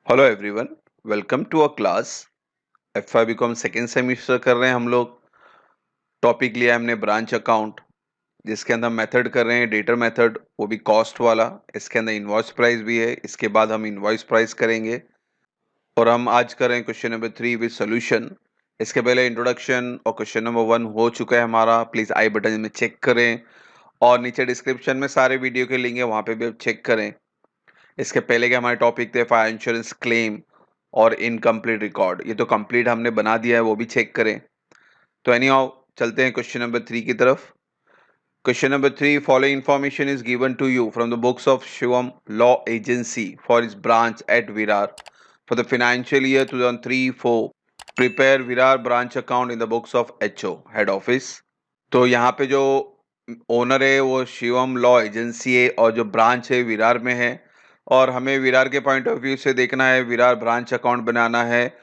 Hello everyone. Welcome to a class. F I B com second semester कर रहे हैं हम लोग। टॉपिक लिया है हमने ब्रांच अकाउंट, जिसके अंदर मेथड कर रहे हैं डेटर मेथड, वो भी कॉस्ट वाला। इसके अंदर इनवॉइस प्राइस भी है, इसके बाद हम इनवॉइस प्राइस करेंगे। और हम आज कर रहे हैं क्वेश्चन नंबर 3 विद सोल्यूशन। इसके पहले इंट्रोडक्शन और क्वेश्चन नंबर 1 हो चुका है हमारा। प्लीज़ आई बटन में चेक करें और नीचे डिस्क्रिप्शन में सारे वीडियो के लिंक है, वहाँ पे भी आप चेक करें। इसके पहले के हमारे टॉपिक थे फायर इंश्योरेंस क्लेम और इनकम्प्लीट रिकॉर्ड, ये तो कंप्लीट हमने बना दिया है, वो भी चेक करें। तो एनी हाउ चलते हैं क्वेश्चन नंबर 3 की तरफ। Question number 3, following information is given to you from the books of Shivam law agency for is branch at Virar for the financial year 2003-4। Prepare Virar branch account in the books of HO head office. तो यहाँ पे जो owner है वो Shivam law agency है और जो branch है विरार में है। और हमें विरार के पॉइंट ऑफ व्यू से देखना है, विरार ब्रांच अकाउंट बनाना है,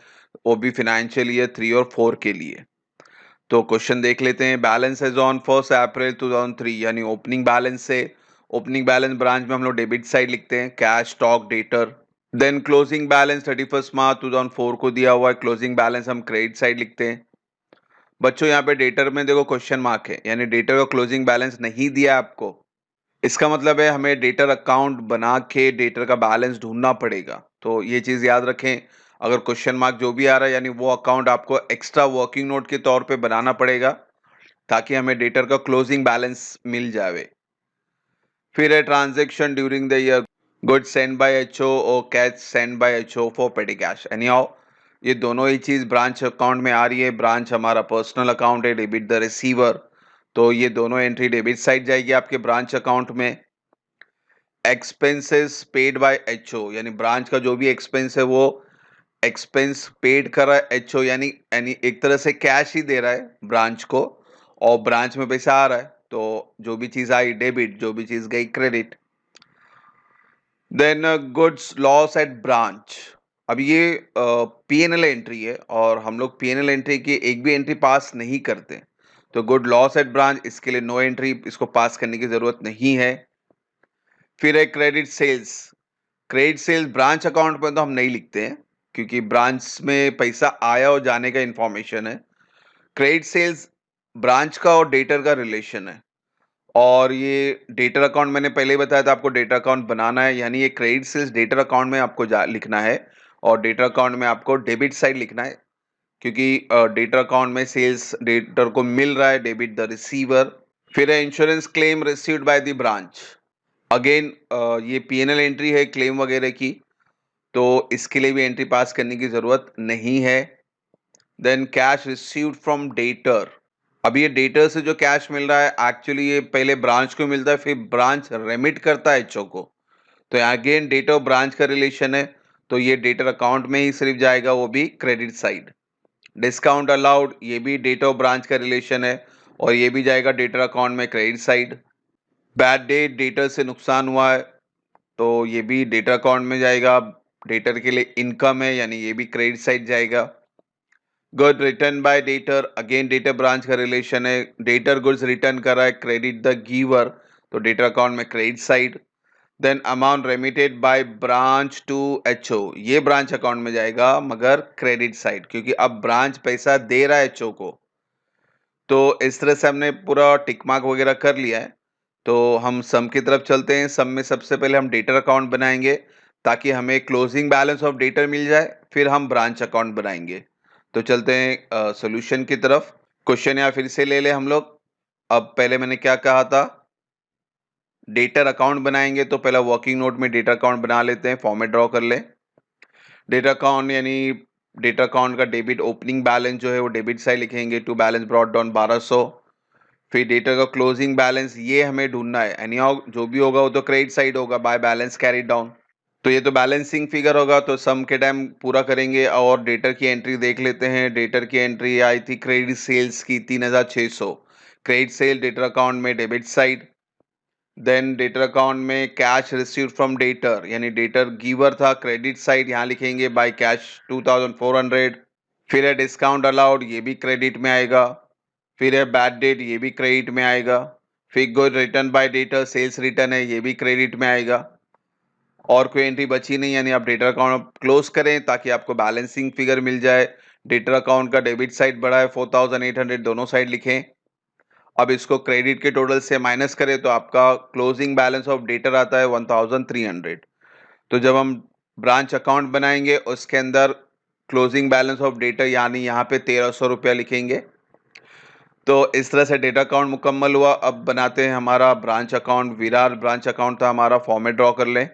वो भी फाइनेंशियल ईयर 3 और 4 के लिए। तो क्वेश्चन देख लेते हैं। बैलेंस एज ऑन 1 अप्रैल 2003, यानी ओपनिंग बैलेंस से। ओपनिंग बैलेंस ब्रांच में हम लोग डेबिट साइड लिखते हैं, cash stock debtor. Then closing balance 31 मार्च 2004 को दिया हुआ है, क्लोजिंग बैलेंस हम क्रेडिट साइड लिखते हैं। बच्चों यहाँ पे डेटर में देखो क्वेश्चन मार्क है, यानी डेटर का क्लोजिंग बैलेंस नहीं दिया आपको। इसका मतलब है हमें डेटर अकाउंट बना के डेटर का बैलेंस ढूंढना पड़ेगा। तो ये चीज याद रखें, अगर क्वेश्चन मार्क जो भी आ रहा है यानी वो अकाउंट आपको एक्स्ट्रा वर्किंग नोट के तौर पे बनाना पड़ेगा, ताकि हमें डेटर का क्लोजिंग बैलेंस मिल जाए। फिर है transaction during the year, goods send by HO और cash send by HO for petty cash. Anyhow ये दोनों ही चीज ब्रांच अकाउंट में आ रही है। ब्रांच हमारा पर्सनल अकाउंट है, डेबिट द रिसीवर। तो ये दोनों एंट्री डेबिट साइड जाएगी आपके ब्रांच अकाउंट में। एक्सपेंसेस पेड बाय एचओ, यानी ब्रांच का जो भी एक्सपेंस है वो एक्सपेंस पेड कर रहा है एचओ, यानी एक तरह से कैश ही दे रहा है ब्रांच को, और ब्रांच में पैसा आ रहा है। तो जो भी चीज आई डेबिट, जो भी चीज गई credit. Then goods loss at branch. अब ये पीएनएल एंट्री है और हम लोग पीएनएल एंट्री की एक भी एंट्री पास नहीं करते। तो गुड लॉस एट ब्रांच, इसके लिए नो एंट्री, इसको पास करने की जरूरत नहीं है। फिर है credit sales. Credit sales branch account में तो हम नहीं लिखते हैं, क्योंकि ब्रांच में पैसा आया और जाने का इंफॉर्मेशन है। क्रेडिट सेल्स ब्रांच का और डेटर का रिलेशन है। और ये डेटर अकाउंट मैंने पहले ही बताया था आपको, डेटर अकाउंट बनाना है, यानी ये क्रेडिट सेल्स डेटर अकाउंट में आपको लिखना है। और डेटर अकाउंट में आपको डेबिट साइड लिखना है, क्योंकि डेटर अकाउंट में सेल्स डेटर को मिल रहा है, डेबिट द रिसीवर। फिर है insurance claim received by the branch. Again ये पीएनएल एंट्री है क्लेम वगैरह की, तो इसके लिए भी एंट्री पास करने की जरूरत नहीं है। Then cash received from debtor. अब ये डेटर से जो कैश मिल रहा है एक्चुअली ये पहले ब्रांच को मिलता है, फिर ब्रांच रेमिट करता है एचओ को। तो अगेन डेटर और ब्रांच का रिलेशन है, तो ये डेटर अकाउंट में ही सिर्फ जाएगा, वो भी क्रेडिट साइड। डिस्काउंट अलाउड, ये भी डेटर और ब्रांच का रिलेशन है और ये भी जाएगा डेटर अकाउंट में credit side. Bad debt, debtor से नुकसान हुआ है, तो ये भी डेटर अकाउंट में जाएगा। डेटर के लिए इनकम है, यानी ये भी क्रेडिट साइड जाएगा। Good return by debtor, again debtor branch का रिलेशन है। डेटर गुड्स रिटर्न कर रहा है, क्रेडिट द गिवर, तो डेटर अकाउंट में credit side. Then amount remitted by branch to HO, ये ब्रांच अकाउंट में जाएगा मगर क्रेडिट साइड, क्योंकि अब ब्रांच पैसा दे रहा है एचओ को। तो इस तरह से हमने पूरा टिक मार्क वगैरह कर लिया है। तो हम सम की तरफ चलते हैं। सम में सबसे पहले हम डेटर अकाउंट बनाएंगे, ताकि हमें क्लोजिंग बैलेंस ऑफ डेटर मिल जाए, फिर हम ब्रांच अकाउंट बनाएंगे। तो चलते हैं सॉल्यूशन की तरफ। क्वेश्चन यहाँ फिर से ले ले हम लोग। अब पहले मैंने क्या कहा था, डेटर अकाउंट बनाएंगे तो पहला वर्किंग नोट में डेटर अकाउंट बना लेते हैं, फॉर्मेट ड्रॉ कर ले। डेटा अकाउंट यानी डेटा अकाउंट का डेबिट ओपनिंग बैलेंस जो है वो डेबिट साइड लिखेंगे, टू बैलेंस ब्रॉट डाउन 1200। फिर डेटा का क्लोजिंग बैलेंस ये हमें ढूंढना है, एनी हाउ जो भी होगा वो तो क्रेडिट साइड होगा, बाय बैलेंस कैरिड डाउन। तो ये तो बैलेंसिंग फिगर होगा, तो सम के टाइम पूरा करेंगे। और डेटर की एंट्री देख लेते हैं। डेटर की एंट्री आई थी क्रेडिट सेल्स की 3600, क्रेडिट सेल डेटर अकाउंट में debit side. Then debtor account में कैश रिसीव्ड फ्रॉम डेटर, यानी डेटर गिवर था, क्रेडिट साइड यहाँ लिखेंगे बाय कैश 2400। फिर है डिस्काउंट अलाउड, ये भी क्रेडिट में आएगा। फिर है बैड डेट, ये भी क्रेडिट में आएगा। फिर good return by debtor, sales return है, ये भी क्रेडिट में आएगा। और कोई एंट्री बची नहीं, यानी आप डेटर अकाउंट क्लोज करें ताकि आपको बैलेंसिंग फिगर मिल जाए। डेटर अकाउंट का डेबिट साइड बढ़ा है 4800, दोनों साइड लिखें। अब इसको क्रेडिट के टोटल से माइनस करें तो आपका क्लोजिंग बैलेंस ऑफ डेटर आता है 1300। तो जब हम ब्रांच अकाउंट बनाएंगे उसके अंदर क्लोजिंग बैलेंस ऑफ डेटर यानी यहाँ पे 1300 रुपया लिखेंगे। तो इस तरह से डेटा अकाउंट मुकम्मल हुआ। अब बनाते हैं हमारा branch account. Virar branch account था हमारा, फॉर्मेट ड्रॉ कर लें।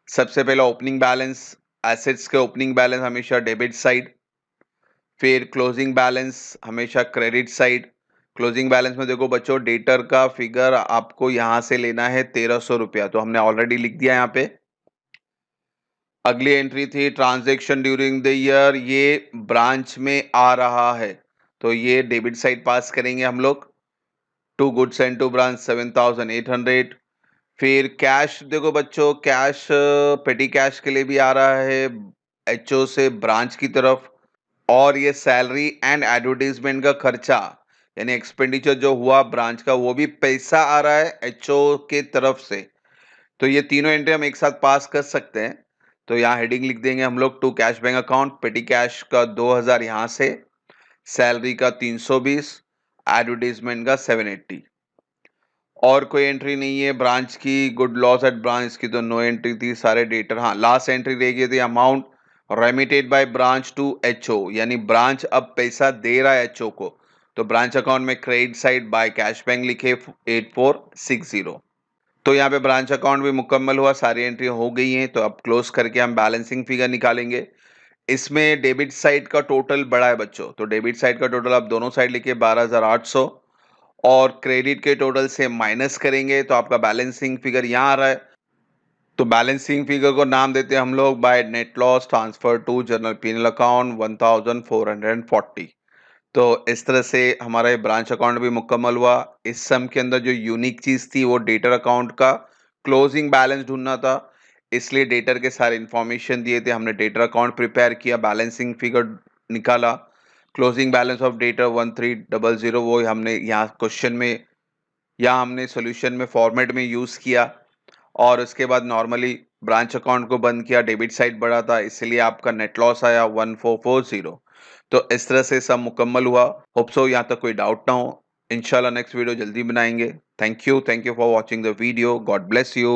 सबसे पहला ओपनिंग बैलेंस, एसेट्स के ओपनिंग बैलेंस हमेशा डेबिट साइड, फिर क्लोजिंग बैलेंस हमेशा क्रेडिट साइड। क्लोजिंग बैलेंस में देखो बच्चों, डेटर का फिगर आपको यहां से लेना है 1300 रुपया, तो हमने ऑलरेडी लिख दिया यहाँ पे। अगली एंट्री थी ट्रांजैक्शन ड्यूरिंग द ईयर, ये ब्रांच में आ रहा है तो ये डेबिट साइड पास करेंगे हम लोग। To goods and to branch 7800। फिर कैश देखो बच्चों, कैश पेटी कैश के लिए भी आ रहा है एचओ से ब्रांच की तरफ। और ये सैलरी एंड एडवर्टीजमेंट का खर्चा यानी एक्सपेंडिचर जो हुआ ब्रांच का, वो भी पैसा आ रहा है एचओ के तरफ से। तो ये तीनों एंट्री हम एक साथ पास कर सकते हैं। तो यहाँ हेडिंग लिख देंगे हम लोग, to cash bank account, petty cash का 2000 यहाँ से, सैलरी का 320, एडवर्टीजमेंट का 780। और कोई एंट्री नहीं है ब्रांच की। गुड लॉस एट ब्रांच की तो नो एंट्री थी, सारे डेटर। हाँ, लास्ट एंट्री रह गई थी amount remitted by branch to HO, यानी ब्रांच अब पैसा दे रहा है एचओ को। तो ब्रांच अकाउंट में credit side by cash bank लिखे 8460। तो यहाँ पे ब्रांच अकाउंट भी मुकम्मल हुआ, सारी एंट्री हो गई हैं। तो अब क्लोज करके हम बैलेंसिंग फिगर निकालेंगे। इसमें डेबिट साइड का टोटल बड़ा है बच्चों, तो डेबिट साइड का टोटल आप दोनों साइड लिखिए 12800, और क्रेडिट के टोटल से माइनस करेंगे तो आपका बैलेंसिंग फिगर यहाँ आ रहा है। तो बैलेंसिंग फिगर को नाम देते हैं हम लोग by net loss transfer to general PNL account 1440। तो इस तरह से हमारा ये ब्रांच अकाउंट भी मुकम्मल हुआ। इस सम के अंदर जो यूनिक चीज थी वो डेटर अकाउंट का क्लोजिंग बैलेंस ढूंढना था, इसलिए डेटर के सारे इंफॉर्मेशन दिए थे। हमने डेटर अकाउंट प्रिपेयर किया, बैलेंसिंग फिगर निकाला, क्लोजिंग बैलेंस ऑफ डेटर 1300 वो हमने यहाँ क्वेश्चन में या हमने सॉल्यूशन में फॉर्मेट में यूज किया। और उसके बाद नॉर्मली ब्रांच अकाउंट को बंद किया, डेबिट साइड बढ़ा था इसलिए आपका नेट लॉस आया 1440। तो इस तरह से सब मुकम्मल हुआ। होप सो यहाँ तक कोई डाउट ना हो। इंशाल्लाह नेक्स्ट वीडियो जल्दी बनाएंगे। Thank you for watching the video. God bless you.